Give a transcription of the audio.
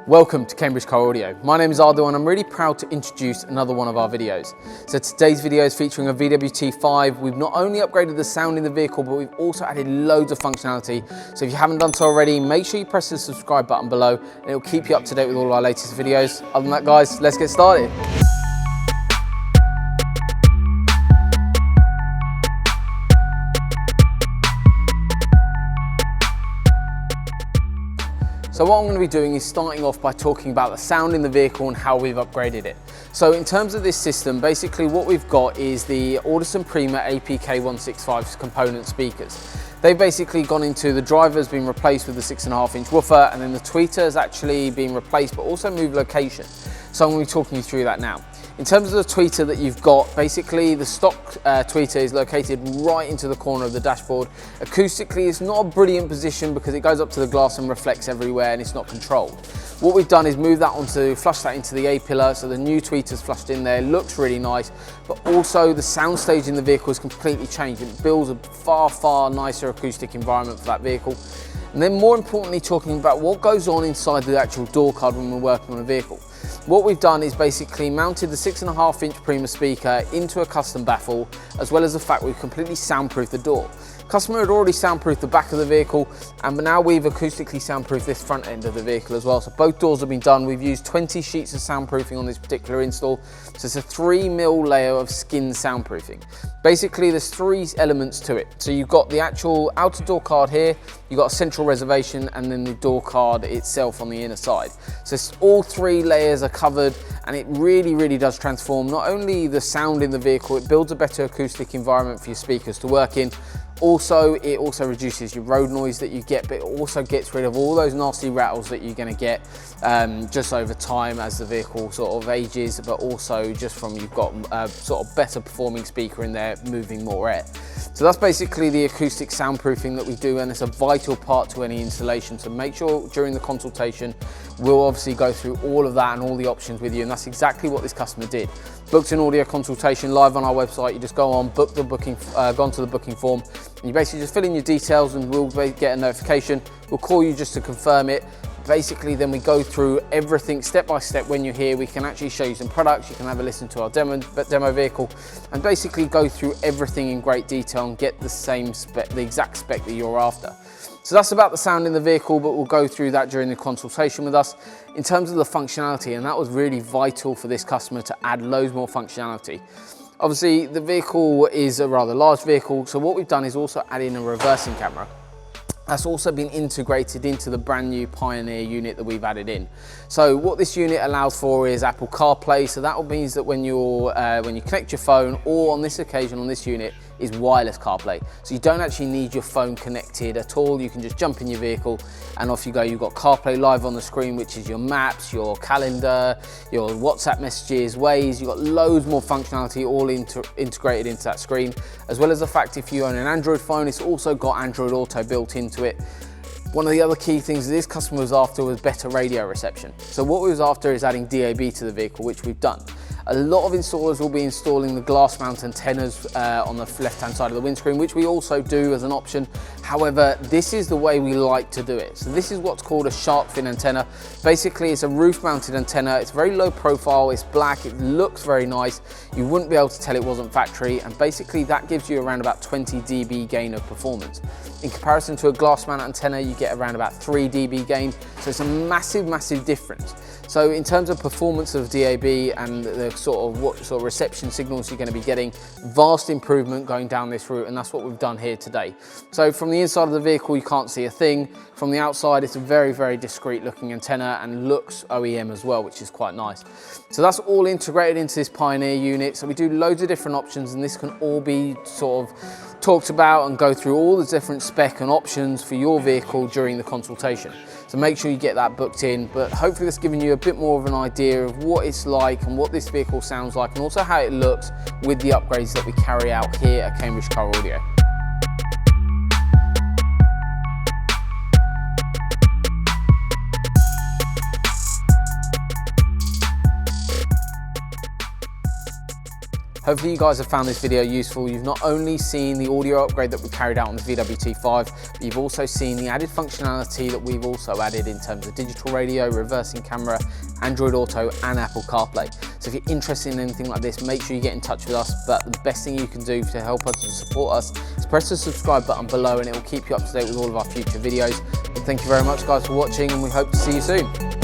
Welcome to Cambridge Car Audio. My name is Aldo and I'm really proud to introduce another one of our videos. So today's video is featuring a VW T5. We've not only upgraded the sound in the vehicle, but we've also added loads of functionality. So if you haven't done so already, make sure you press the subscribe button below and it'll keep you up to date with all our latest videos. Other than that guys, let's get started. So what I'm going to be doing is starting off by talking about the sound in the vehicle and how we've upgraded it. So in terms of this system, basically what we've got is the Audison APK165 component speakers. They've basically gone into, the driver's been replaced with the 6.5-inch woofer, and then the tweeter has actually been replaced but also moved location. So I'm going to be talking you through that now. In terms of the tweeter that you've got, basically the stock tweeter is located right into the corner of the dashboard. Acoustically, it's not a brilliant position because it goes up to the glass and reflects everywhere and it's not controlled. What we've done is move that flush that into the A-pillar, so the new tweeter's flushed in there, looks really nice, but also the soundstage in the vehicle has completely changed. It builds a far nicer acoustic environment for that vehicle. And then more importantly, talking about what goes on inside the actual door card when we're working on a vehicle. What we've done is basically mounted the 6.5-inch Prima speaker into a custom baffle, as well as the fact we've completely soundproofed the door. Customer had already soundproofed the back of the vehicle, but now we've acoustically soundproofed this front end of the vehicle as well. So both doors have been done. We've used 20 sheets of soundproofing on this particular install. So it's a 3mm layer of skin soundproofing. Basically, there's three elements to it. So you've got the actual outer door card here, you've got a central reservation, and then the door card itself on the inner side. So all three layers are covered, and it really does transform not only the sound in the vehicle, it builds a better acoustic environment for your speakers to work in. It also reduces your road noise that you get, but it also gets rid of all those nasty rattles that you're going to get just over time as the vehicle sort of ages, but also just from you've got a sort of better performing speaker in there moving more air. So that's basically the acoustic soundproofing that we do, and it's a vital part to any installation. So make sure during the consultation, we'll obviously go through all of that and all the options with you, and that's exactly what this customer did. Booked an audio consultation live on our website. You just go on, go onto the booking form, and you basically just fill in your details and we'll get a notification. We'll call you just to confirm it. Basically, then we go through everything step by step. When you're here, we can actually show you some products. You can have a listen to our demo vehicle and basically go through everything in great detail and get the same spec, the exact spec that you're after. So that's about the sound in the vehicle, but we'll go through that during the consultation with us. In terms of the functionality, and that was really vital for this customer to add loads more functionality. Obviously, the vehicle is a rather large vehicle, so what we've done is also add in a reversing camera. That's also been integrated into the brand new Pioneer unit that we've added in. So what this unit allows for is Apple CarPlay. So that means that when you connect your phone, or on this occasion on this unit, is wireless CarPlay. So you don't actually need your phone connected at all. You can just jump in your vehicle and off you go. You've got CarPlay live on the screen, which is your maps, your calendar, your WhatsApp messages, Waze. You've got loads more functionality all integrated into that screen, as well as the fact if you own an Android phone, it's also got Android Auto built into it. One of the other key things this customer was after was better radio reception. So what we was after is adding DAB to the vehicle, which we've done. A lot of installers will be installing the glass mount antennas on the left-hand side of the windscreen, which we also do as an option. However, this is the way we like to do it. So this is what's called a shark fin antenna. Basically, it's a roof-mounted antenna. It's very low profile, it's black, it looks very nice. You wouldn't be able to tell it wasn't factory, and basically that gives you around about 20 dB gain of performance. In comparison to a glass mount antenna, you get around about 3 dB gain. So it's a massive difference. So in terms of performance of DAB and the what sort of reception signals you're going to be getting, vast improvement going down this route, and that's what we've done here today. So from the inside of the vehicle, you can't see a thing. From the outside, it's a very discreet looking antenna and looks OEM as well, which is quite nice. So that's all integrated into this Pioneer unit. So we do loads of different options, and this can all be sort of talked about and go through all the different spec and options for your vehicle during the consultation. So make sure you get that booked in, but hopefully that's given you a bit more of an idea of what it's like and what this vehicle sounds like, and also how it looks with the upgrades that we carry out here at Cambridge Car Audio. Hopefully you guys have found this video useful. You've not only seen the audio upgrade that we carried out on the VW T5, but you've also seen the added functionality that we've also added in terms of digital radio, reversing camera, Android Auto and Apple Carplay. So if you're interested in anything like this, make sure you get in touch with us. But the best thing you can do to help us and support us is press the subscribe button below, and it will keep you up to date with all of our future videos. And thank you very much guys for watching, and we hope to see you soon.